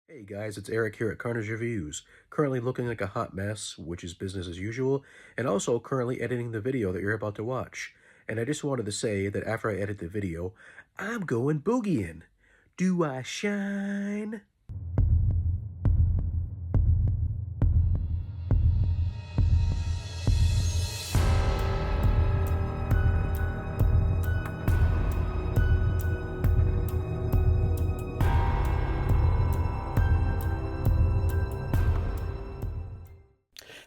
Hey guys, it's Eric here at Carnage Reviews. Currently looking like a hot mess, which is business as usual, and also currently editing the video that you're about to watch. And I just wanted to say that after I edit the video, I'm going boogieing. Do I shine?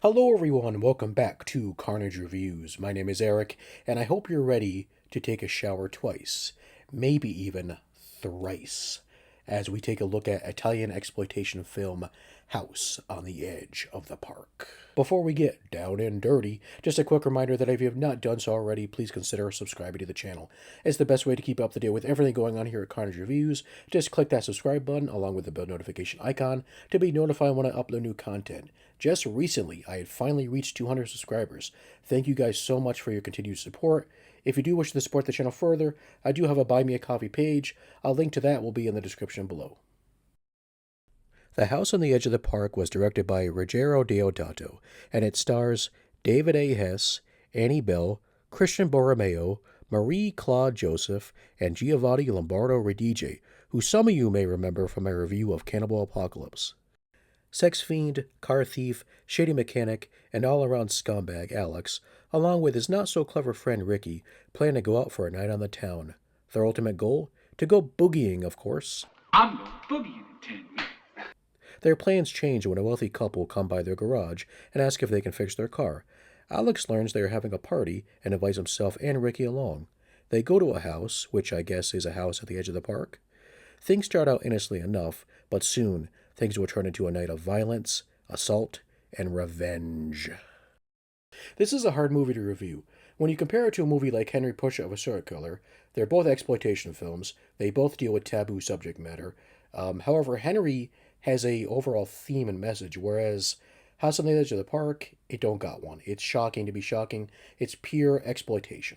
Hello everyone, welcome back to Carnage Reviews. My name is Eric, and I hope you're ready to take a shower twice, maybe even thrice, as we take a look at Italian exploitation film House on the Edge of the Park. Before we get down and dirty, just a quick reminder that if you have not done so already, please consider subscribing to the channel. It's the best way to keep up to date with everything going on here at Carnage Reviews. Just click that subscribe button along with the bell notification icon to be notified when I upload new content. Just recently, I had finally reached 200 subscribers. Thank you guys so much for your continued support. If you do wish to support the channel further, I do have a Buy Me a Coffee page. A link to that will be in the description below. The House on the Edge of the Park was directed by Ruggero Deodato, and it stars David A. Hess, Annie Bell, Christian Borromeo, Marie-Claude Joseph, and Giovanni Lombardo Redige, who some of you may remember from my review of Cannibal Apocalypse. Sex fiend, car thief, shady mechanic, and all-around scumbag Alex, along with his not-so-clever friend Ricky, plan to go out for a night on the town. Their ultimate goal? To go boogieing, of course. I'm going boogie in 10 minutes. Their plans change when a wealthy couple come by their garage and ask if they can fix their car. Alex learns they are having a party and invites himself and Ricky along. They go to a house, which I guess is a house at the edge of the park. Things start out innocently enough, but soon things will turn into a night of violence, assault, and revenge. This is a hard movie to review. When you compare it to a movie like Henry Pusher of a Serial Killer, they're both exploitation films. They both deal with taboo subject matter. However, Henry has a overall theme and message, whereas House on the Edge of the Park, it don't got one. It's shocking to be shocking. It's pure exploitation.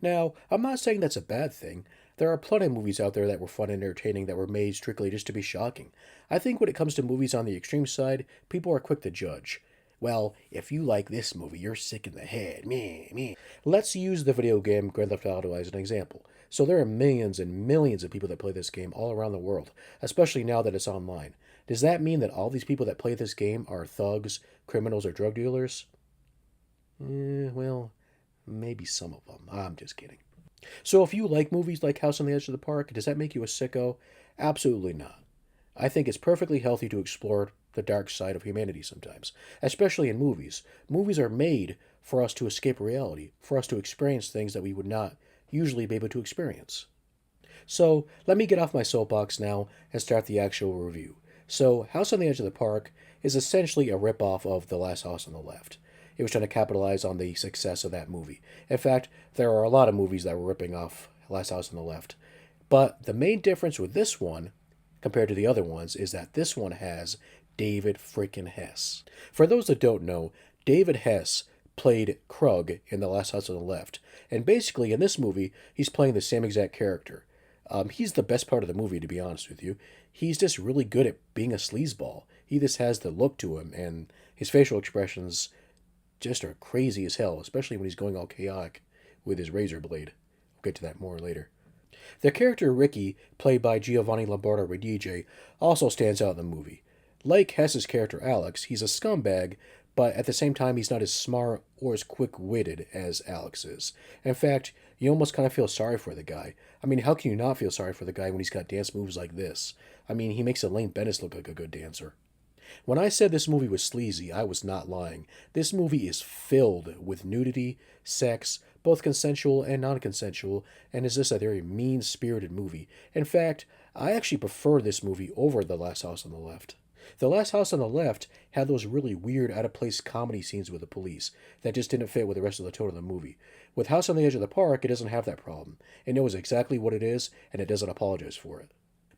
Now, I'm not saying that's a bad thing. There are plenty of movies out there that were fun and entertaining that were made strictly just to be shocking. I think when it comes to movies on the extreme side, people are quick to judge. Well, if you like this movie, you're sick in the head. Me. Let's use the video game Grand Theft Auto as an example. So there are millions and millions of people that play this game all around the world, especially now that it's online. Does that mean that all these people that play this game are thugs, criminals, or drug dealers? Well, maybe some of them. I'm just kidding. So if you like movies like House on the Edge of the Park, does that make you a sicko? Absolutely not. I think it's perfectly healthy to explore the dark side of humanity sometimes, especially in movies. Movies are made for us to escape reality, for us to experience things that we would not usually be able to experience. So let me get off my soapbox now and start the actual review. So House on the Edge of the Park is essentially a ripoff of The Last House on the Left. It was trying to capitalize on the success of that movie. In fact, there are a lot of movies that were ripping off Last House on the Left. But the main difference with this one, compared to the other ones, is that this one has David freaking Hess. For those that don't know, David Hess played Krug in The Last House on the Left. And basically, in this movie, he's playing the same exact character. He's the best part of the movie, to be honest with you. He's just really good at being a sleazeball. He just has the look to him, and his facial expressions just are crazy as hell, especially when he's going all chaotic with his razor blade. We'll get to that more later. The character Ricky, played by Giovanni Lombardo Redige, also stands out in the movie. Like Hess's character Alex, he's a scumbag, but at the same time he's not as smart or as quick-witted as Alex is. In fact, you almost kind of feel sorry for the guy. I mean, how can you not feel sorry for the guy when he's got dance moves like this? I mean, he makes Elaine Bennis look like a good dancer. When I said this movie was sleazy, I was not lying. This movie is filled with nudity, sex, both consensual and non-consensual, and is just a very mean-spirited movie. In fact, I actually prefer this movie over The Last House on the Left. The Last House on the Left had those really weird, out-of-place comedy scenes with the police that just didn't fit with the rest of the tone of the movie. With House on the Edge of the Park, it doesn't have that problem. It knows exactly what it is, and it doesn't apologize for it.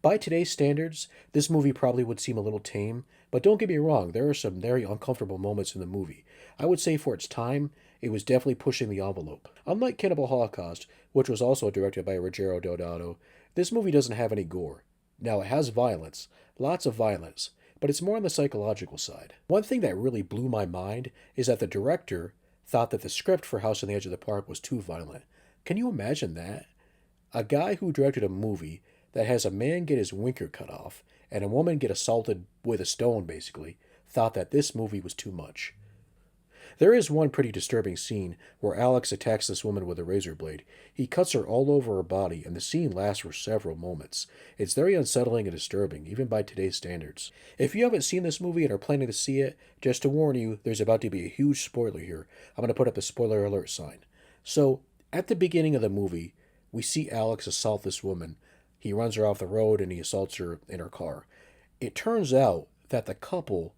By today's standards, this movie probably would seem a little tame, but don't get me wrong, there are some very uncomfortable moments in the movie. I would say for its time, it was definitely pushing the envelope. Unlike Cannibal Holocaust, which was also directed by Ruggero Deodato, this movie doesn't have any gore. Now, it has violence, lots of violence, but it's more on the psychological side. One thing that really blew my mind is that the director thought that the script for House on the Edge of the Park was too violent. Can you imagine that? A guy who directed a movie that has a man get his winker cut off and a woman get assaulted with a stone, basically, thought that this movie was too much. There is one pretty disturbing scene where Alex attacks this woman with a razor blade. He cuts her all over her body, and the scene lasts for several moments. It's very unsettling and disturbing, even by today's standards. If you haven't seen this movie and are planning to see it, just to warn you, there's about to be a huge spoiler here. I'm going to put up a spoiler alert sign. So, at the beginning of the movie, we see Alex assault this woman. He runs her off the road and he assaults her in her car. It turns out that the couple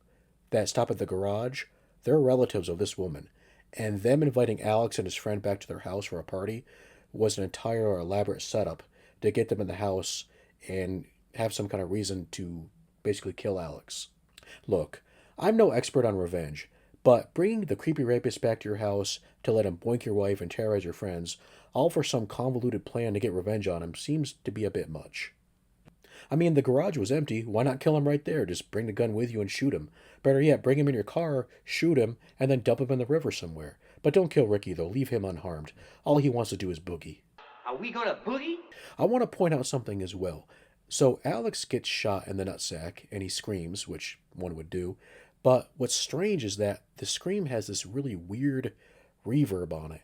that stop at the garage, they're relatives of this woman, and them inviting Alex and his friend back to their house for a party was an entire elaborate setup to get them in the house and have some kind of reason to basically kill Alex. Look, I'm no expert on revenge, but bringing the creepy rapist back to your house to let him boink your wife and terrorize your friends, all for some convoluted plan to get revenge on him, seems to be a bit much. I mean, the garage was empty. Why not kill him right there? Just bring the gun with you and shoot him. Better yet, bring him in your car, shoot him, and then dump him in the river somewhere. But don't kill Ricky, though. Leave him unharmed. All he wants to do is boogie. Are we gonna boogie? I want to point out something as well. So, Alex gets shot in the nutsack, and he screams, which one would do. But what's strange is that the scream has this really weird reverb on it.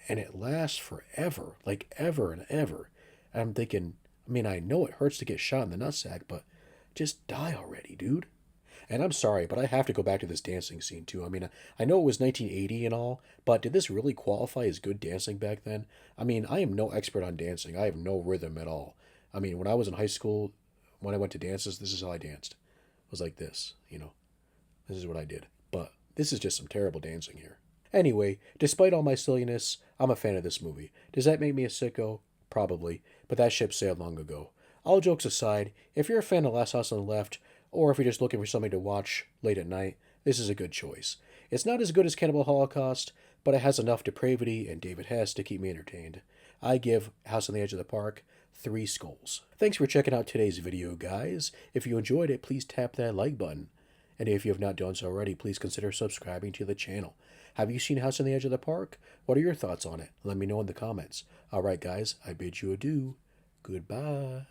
And it lasts forever, like ever and ever. And I'm thinking, I mean, I know it hurts to get shot in the nutsack, but just die already, dude. And I'm sorry, but I have to go back to this dancing scene too. I mean, I know it was 1980 and all, but did this really qualify as good dancing back then? I mean, I am no expert on dancing. I have no rhythm at all. I mean, when I was in high school, when I went to dances, this is how I danced. It was like this, you know. This is what I did. But this is just some terrible dancing here. Anyway, despite all my silliness, I'm a fan of this movie. Does that make me a sicko? Probably, but that ship sailed long ago. All jokes aside, if you're a fan of Last House on the Left, or if you're just looking for something to watch late at night, this is a good choice. It's not as good as Cannibal Holocaust, but it has enough depravity and David Hess to keep me entertained. I give House on the Edge of the Park 3 skulls. Thanks for checking out today's video, guys. If you enjoyed it, please tap that like button. And if you have not done so already, please consider subscribing to the channel. Have you seen House on the Edge of the Park? What are your thoughts on it? Let me know in the comments. Alright guys, I bid you adieu. Goodbye.